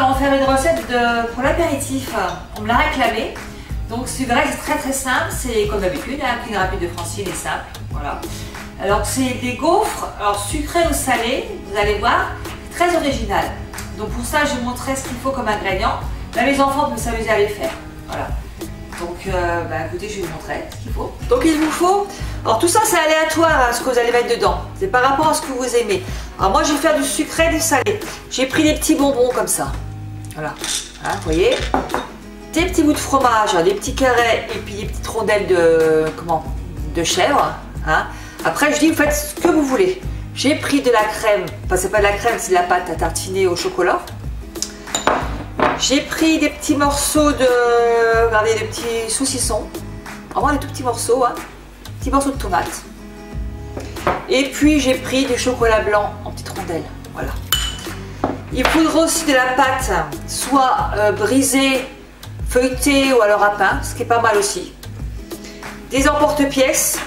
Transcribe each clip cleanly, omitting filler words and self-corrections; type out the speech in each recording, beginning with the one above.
on va faire une recette pour l'apéritif. On me l'a réclamé. Donc c'est vrai que c'est très simple, c'est comme d'habitude, un cuisine rapide de Francine est simple. Voilà. Alors c'est des gaufres, alors sucrés ou salés, vous allez voir, très original. Donc pour ça, je vais vous montrer ce qu'il faut comme ingrédients. Là, les enfants peuvent s'amuser à les faire. Voilà. Donc écoutez, je vais vous montrer ce qu'il faut. Donc il vous faut, alors tout ça c'est aléatoire ce que vous allez mettre dedans. C'est par rapport à ce que vous aimez. Alors moi je vais faire du sucré et du salé. J'ai pris des petits bonbons comme ça. Voilà. Hein, vous voyez, des petits bouts de fromage, des petits carrés et puis des petites rondelles de chèvre. Hein. Après je dis vous faites ce que vous voulez. J'ai pris de la crème, enfin c'est pas de la crème, c'est de la pâte à tartiner au chocolat. J'ai pris des petits morceaux regardez, des petits saucissons. Vraiment des tout petits morceaux, hein. Petits morceaux de tomates. Et puis j'ai pris du chocolat blanc en petites rondelles. Voilà. Il faudra aussi de la pâte, soit brisée, feuilletée ou alors à pain, ce qui est pas mal aussi. Des emporte-pièces,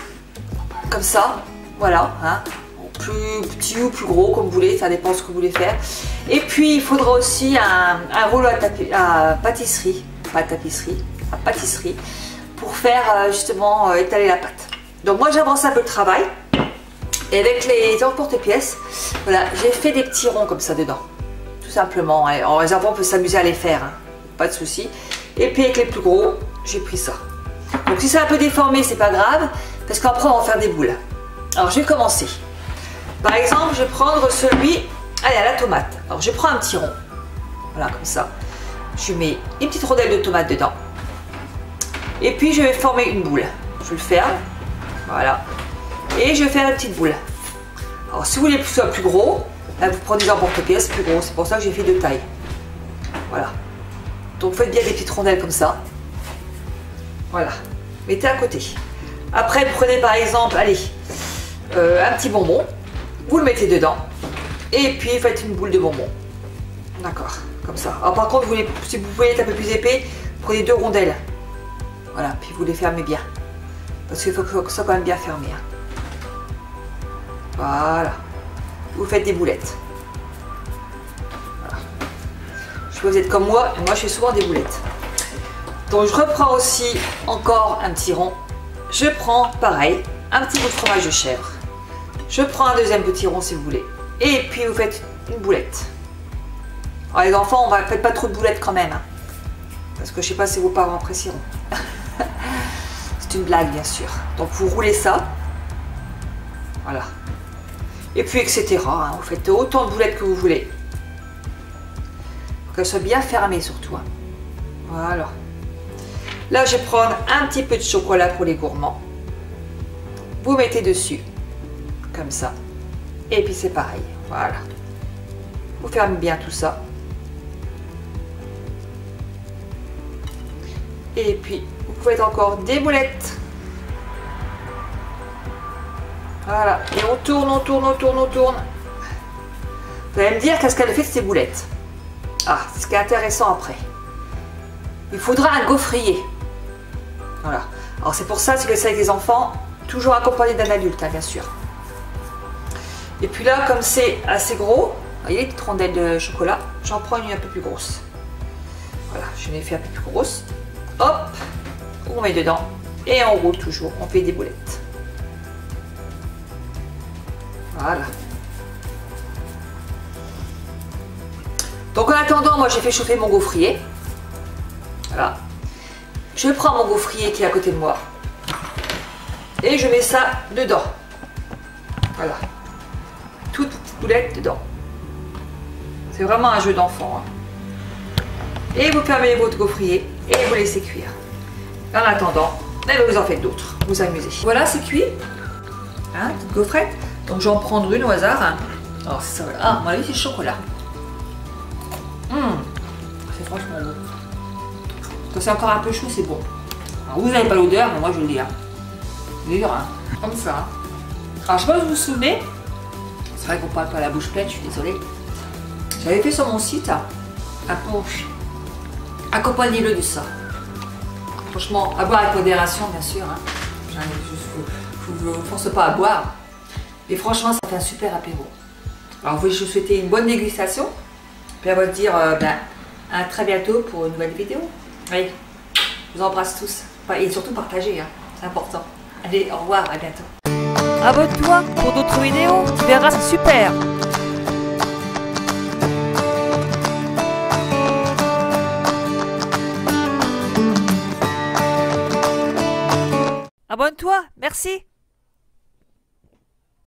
comme ça, voilà. Hein. Plus petit ou plus gros, comme vous voulez, ça dépend de ce que vous voulez faire. Et puis il faudra aussi un rouleau à pâtisserie, pas à tapisserie, à pâtisserie, pour faire justement étaler la pâte. Donc moi j'avance un peu le travail. Et avec les emporte-pièces, voilà, j'ai fait des petits ronds comme ça dedans. Tout simplement. Alors les enfants peuvent s'amuser à les faire, hein, pas de souci. Et puis avec les plus gros, j'ai pris ça. Donc si c'est un peu déformé, c'est pas grave, parce qu'après on va faire des boules. Alors je vais commencer. Par exemple, je vais prendre celui, allez, à la tomate. Alors je prends un petit rond, voilà, comme ça. Je mets une petite rondelle de tomate dedans. Et puis je vais former une boule. Je le ferme, voilà. Et je vais faire la petite boule. Alors si vous voulez que ce soit plus gros, là vous prenez des emporte-pièces plus gros. C'est pour ça que j'ai fait deux tailles. Voilà. Donc faites bien des petites rondelles comme ça. Voilà. Mettez à côté. Après prenez par exemple, allez, un petit bonbon. Vous le mettez dedans. Et puis faites une boule de bonbon. D'accord. Comme ça. Alors par contre, si vous voulez être un peu plus épais, prenez deux rondelles. Voilà. Puis vous les fermez bien. Parce qu'il faut que ça soit quand même bien fermé. Hein. Voilà. Vous faites des boulettes. Voilà. Je sais que vous êtes comme moi, et moi je fais souvent des boulettes. Donc je reprends aussi encore un petit rond. Je prends pareil, un petit bout de fromage de chèvre. Je prends un deuxième petit rond si vous voulez. Et puis vous faites une boulette. Alors les enfants, faites pas trop de boulettes quand même. Hein, parce que je sais pas si vos parents apprécieront. C'est une blague bien sûr. Donc vous roulez ça. Voilà. Et puis etc. Hein, vous faites autant de boulettes que vous voulez. Faut qu'elles soient bien fermées surtout. Hein. Voilà. Là je vais prendre un petit peu de chocolat pour les gourmands. Vous mettez dessus. Comme ça. Et puis c'est pareil. Voilà. Vous fermez bien tout ça. Et puis vous faites encore des boulettes. Voilà. Et on tourne, on tourne, on tourne, on tourne. Vous allez me dire qu'est-ce qu'elle fait de ces boulettes. Ah, c'est ce qui est intéressant après. Il faudra un gaufrier. Voilà. Alors c'est pour ça, si vous faites ça avec les enfants, toujours accompagné d'un adulte, hein, bien sûr. Et puis là, comme c'est assez gros, vous voyez, les petites rondelles de chocolat, j'en prends une un peu plus grosse. Voilà, je l'ai fait un peu plus grosse. Hop, on met dedans et on roule toujours, on fait des boulettes. Voilà. Donc en attendant, moi j'ai fait chauffer mon gaufrier. Voilà. Je prends mon gaufrier qui est à côté de moi et je mets ça dedans. Voilà. Toutes petites boulettes dedans. C'est vraiment un jeu d'enfant. Hein. Et vous fermez votre gaufrier et vous laissez cuire. En attendant, vous en faites d'autres. Vous amusez. Voilà, c'est cuit. Hein, petite gaufrette. Donc je vais en prendre une au hasard. Hein. Alors c'est ça. Voilà. Ah, mon avis c'est le chocolat. C'est franchement bon. Quand c'est encore un peu chaud, c'est bon. Alors, vous n'avez pas l'odeur, mais moi je le dis. Hein. Dur, hein. Comme ça. Hein. Alors je sais pas si vous vous souvenez. C'est vrai qu'on parle pas la bouche pleine, je suis désolée. J'avais fait sur mon site un punch. Accompagnez-le de ça. Franchement, à boire avec modération, bien sûr. Hein. Je ne vous force pas à boire. Mais franchement, ça fait un super apéro. Alors, je vais vous souhaiter une bonne dégustation. Puis elle va se dire, À très bientôt pour une nouvelle vidéo. Oui, je vous embrasse tous. Et surtout partagez, hein. C'est important. Allez, au revoir, à bientôt. Abonne-toi pour d'autres vidéos, tu verras, c'est super. Abonne-toi, merci.